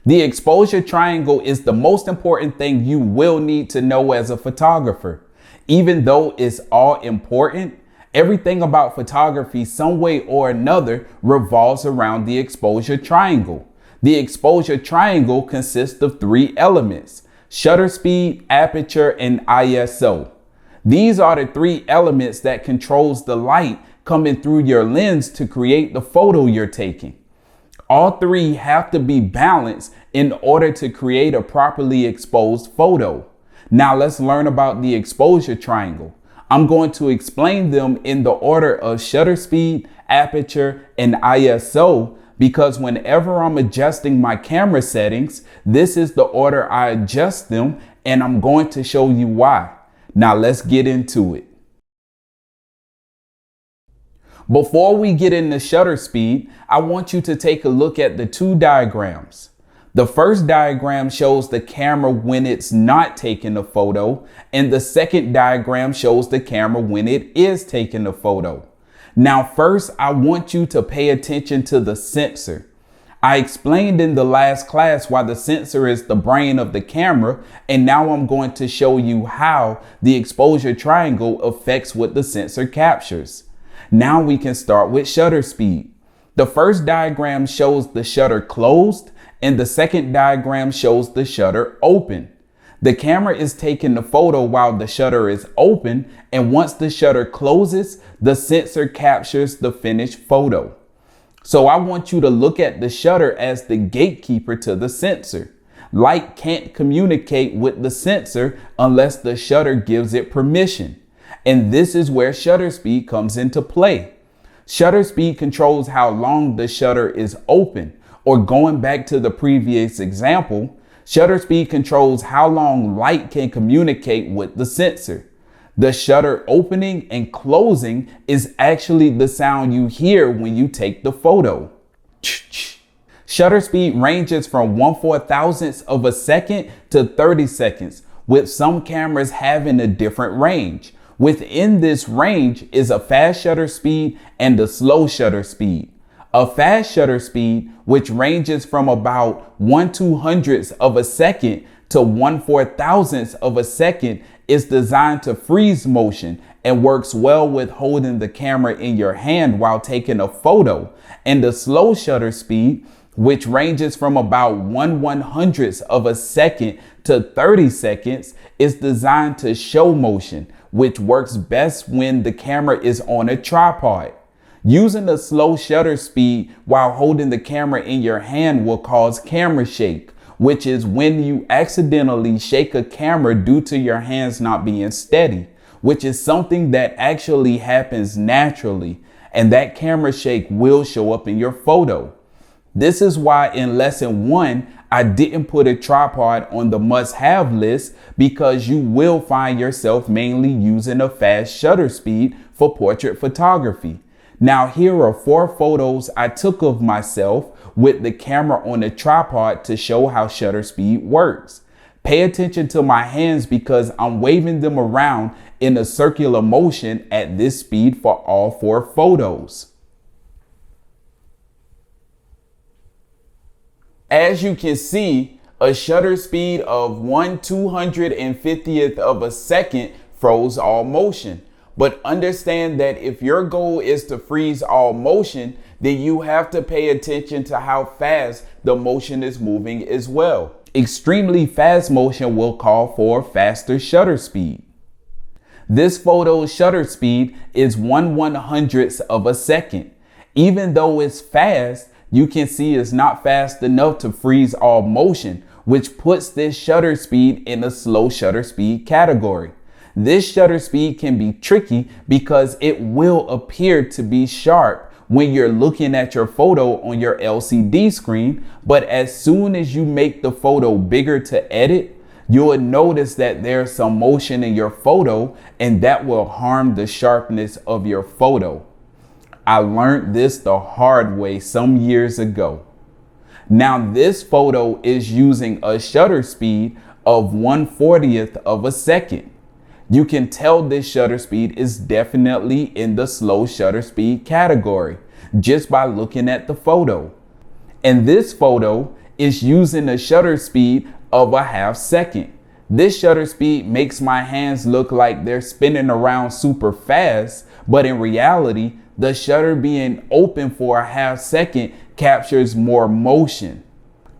The exposure triangle is the most important thing you will need to know as a photographer. Even though it's all important, everything about photography some way or another revolves around the exposure triangle. The exposure triangle consists of three elements: shutter speed, aperture, and ISO. These are the three elements that controls the light coming through your lens to create the photo you're taking. All three have to be balanced in order to create a properly exposed photo. Now let's learn about the exposure triangle. I'm going to explain them in the order of shutter speed, aperture, and ISO because whenever I'm adjusting my camera settings, this is the order I adjust them, and I'm going to show you why. Now let's get into it. Before we get into shutter speed, I want you to take a look at the two diagrams. The first diagram shows the camera when it's not taking a photo, and the second diagram shows the camera when it is taking a photo. Now, first, I want you to pay attention to the sensor. I explained in the last class why the sensor is the brain of the camera, and now I'm going to show you how the exposure triangle affects what the sensor captures. Now we can start with shutter speed. The first diagram shows the shutter closed, and the second diagram shows the shutter open. The camera is taking the photo while the shutter is open, and once the shutter closes, the sensor captures the finished photo. So I want you to look at the shutter as the gatekeeper to the sensor. Light can't communicate with the sensor unless the shutter gives it permission. And this is where shutter speed comes into play. Shutter speed controls how long the shutter is open, or going back to the previous example, shutter speed controls how long light can communicate with the sensor. The shutter opening and closing is actually the sound you hear when you take the photo. Shutter speed ranges from 1/4000th of a second to 30 seconds, with some cameras having a different range. Within this range is a fast shutter speed and a slow shutter speed. A fast shutter speed, which ranges from about 1/200th of a second to 1/4000th of a second, is designed to freeze motion and works well with holding the camera in your hand while taking a photo. And the slow shutter speed, which ranges from about 1/100th of a second to 30 seconds, is designed to show motion, which works best when the camera is on a tripod. Using a slow shutter speed while holding the camera in your hand will cause camera shake, which is when you accidentally shake a camera due to your hands not being steady, which is something that actually happens naturally, and that camera shake will show up in your photo. This is why in lesson 1, I didn't put a tripod on the must-have list, because you will find yourself mainly using a fast shutter speed for portrait photography. Now here are 4 photos I took of myself with the camera on a tripod to show how shutter speed works. Pay attention to my hands because I'm waving them around in a circular motion at this speed for all 4 photos. As you can see, a shutter speed of 1/250th of a second froze all motion. But understand that if your goal is to freeze all motion, then you have to pay attention to how fast the motion is moving as well. Extremely fast motion will call for faster shutter speed. This photo's shutter speed is 1/100th of a second. Even though it's fast, you can see it's not fast enough to freeze all motion, which puts this shutter speed in a slow shutter speed category. This shutter speed can be tricky because it will appear to be sharp when you're looking at your photo on your LCD screen, but as soon as you make the photo bigger to edit, you'll notice that there's some motion in your photo, and that will harm the sharpness of your photo. I learned this the hard way some years ago. Now this photo is using a shutter speed of 1/40th of a second. You can tell this shutter speed is definitely in the slow shutter speed category just by looking at the photo. And this photo is using a shutter speed of a half second. This shutter speed makes my hands look like they're spinning around super fast, but in reality, the shutter being open for a half second captures more motion.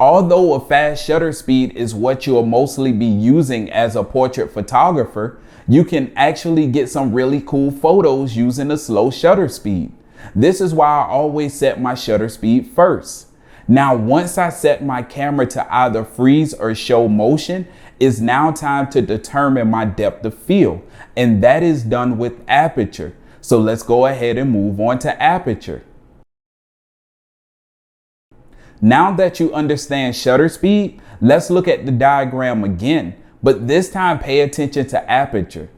Although a fast shutter speed is what you'll mostly be using as a portrait photographer, you can actually get some really cool photos using a slow shutter speed. This is why I always set my shutter speed first. Now, once I set my camera to either freeze or show motion, it's now time to determine my depth of field, and that is done with aperture. So let's go ahead and move on to aperture. Now that you understand shutter speed, let's look at the diagram again, but this time pay attention to aperture.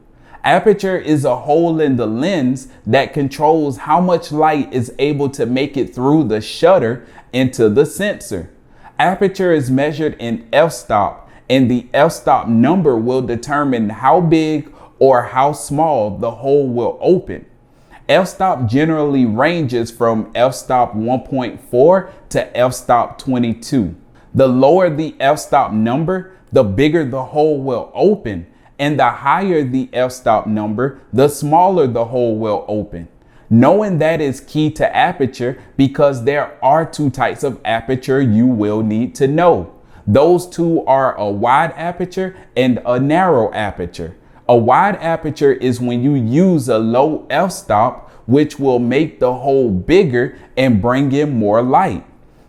Aperture is a hole in the lens that controls how much light is able to make it through the shutter into the sensor. Aperture is measured in f-stop, and the f-stop number will determine how big or how small the hole will open. F-stop generally ranges from f-stop 1.4 to f-stop 22. The lower the f-stop number, the bigger the hole will open, and the higher the f-stop number, the smaller the hole will open. Knowing that is key to aperture because there are two types of aperture you will need to know. Those two are a wide aperture and a narrow aperture. A wide aperture is when you use a low f-stop, which will make the hole bigger and bring in more light.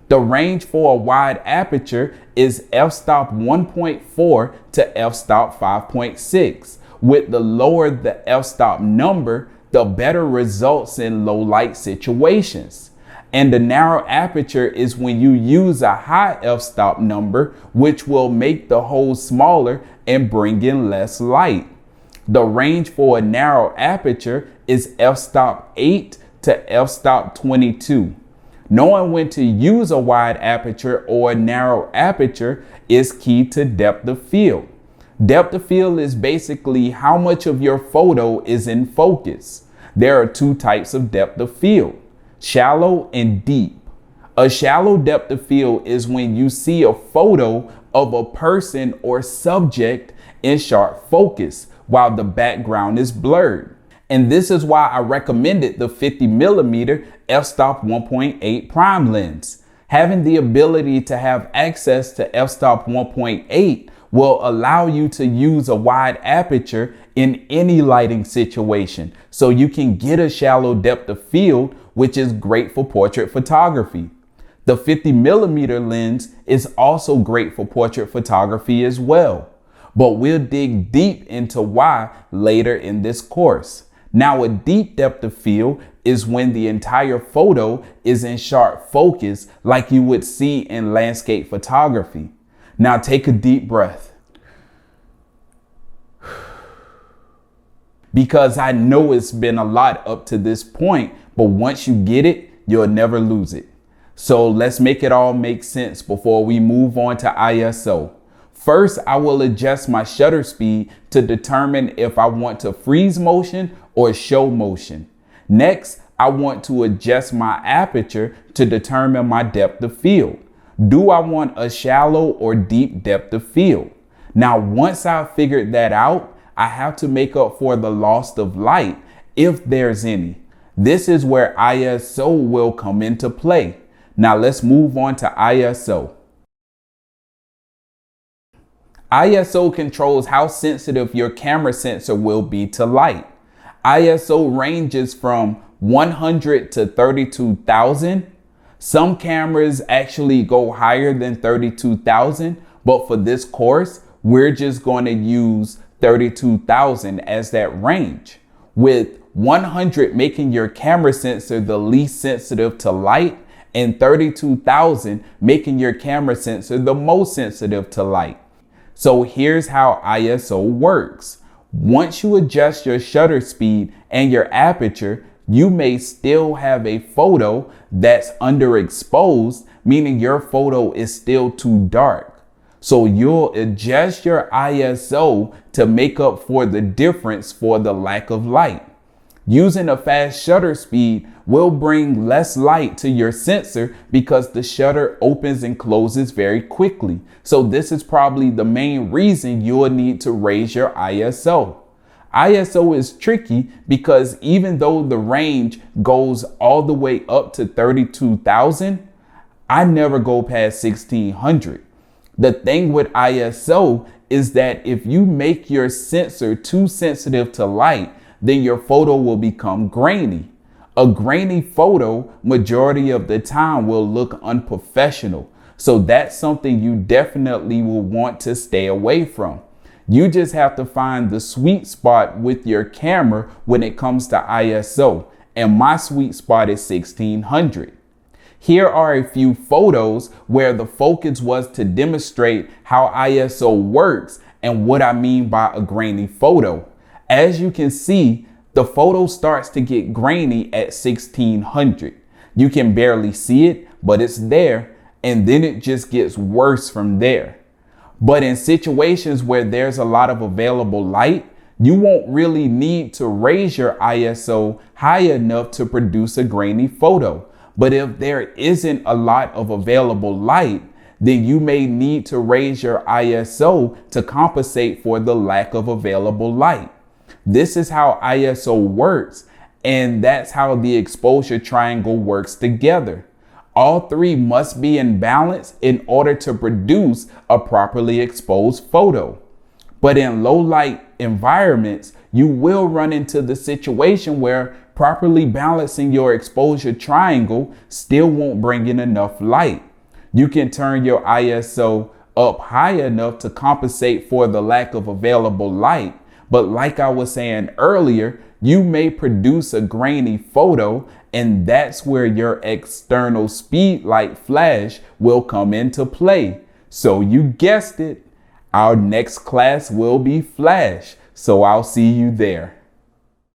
The range for a wide aperture is f-stop 1.4 to f-stop 5.6. With the lower the f-stop number, the better results in low light situations. And the narrow aperture is when you use a high f-stop number, which will make the hole smaller and bring in less light. The range for a narrow aperture is f-stop 8 to f-stop 22. Knowing when to use a wide aperture or a narrow aperture is key to depth of field. Depth of field is basically how much of your photo is in focus. There are two types of depth of field, shallow and deep. A shallow depth of field is when you see a photo of a person or subject in sharp focus while the background is blurred. And this is why I recommended the 50mm f-stop 1.8 prime lens. Having the ability to have access to f-stop 1.8 will allow you to use a wide aperture in any lighting situation, so you can get a shallow depth of field, which is great for portrait photography. The 50mm lens is also great for portrait photography as well, but we'll dig deep into why later in this course. Now, a deep depth of field is when the entire photo is in sharp focus like you would see in landscape photography. Now take a deep breath. Because I know it's been a lot up to this point, but once you get it, you'll never lose it. So let's make it all make sense before we move on to ISO. First, I will adjust my shutter speed to determine if I want to freeze motion or show motion. Next, I want to adjust my aperture to determine my depth of field. Do I want a shallow or deep depth of field? Now, once I've figured that out, I have to make up for the loss of light, if there's any. This is where ISO will come into play. Now let's move on to ISO. ISO controls how sensitive your camera sensor will be to light. ISO ranges from 100 to 32,000. Some cameras actually go higher than 32,000, but for this course, we're just going to use 32,000 as that range, with 100 making your camera sensor the least sensitive to light and 32,000 making your camera sensor the most sensitive to light. So here's how ISO works. Once you adjust your shutter speed and your aperture, you may still have a photo that's underexposed, meaning your photo is still too dark. So you'll adjust your ISO to make up for the difference for the lack of light. Using a fast shutter speed will bring less light to your sensor because the shutter opens and closes very quickly. So this is probably the main reason you'll need to raise your ISO. ISO is tricky because even though the range goes all the way up to 32,000, I never go past 1600. The thing with ISO is that if you make your sensor too sensitive to light, then your photo will become grainy. A grainy photo, majority of the time, will look unprofessional. So that's something you definitely will want to stay away from. You just have to find the sweet spot with your camera when it comes to ISO. And my sweet spot is 1600. Here are a few photos where the focus was to demonstrate how ISO works and what I mean by a grainy photo. As you can see, the photo starts to get grainy at 1600. You can barely see it, but it's there, and then it just gets worse from there. But in situations where there's a lot of available light, you won't really need to raise your ISO high enough to produce a grainy photo. But if there isn't a lot of available light, then you may need to raise your ISO to compensate for the lack of available light. This is how ISO works, and that's how the exposure triangle works together. All three must be in balance in order to produce a properly exposed photo. But in low light environments, you will run into the situation where properly balancing your exposure triangle still won't bring in enough light. You can turn your ISO up high enough to compensate for the lack of available light. But like I was saying earlier, you may produce a grainy photo, and that's where your external speed light flash will come into play. So you guessed it, our next class will be flash. So I'll see you there.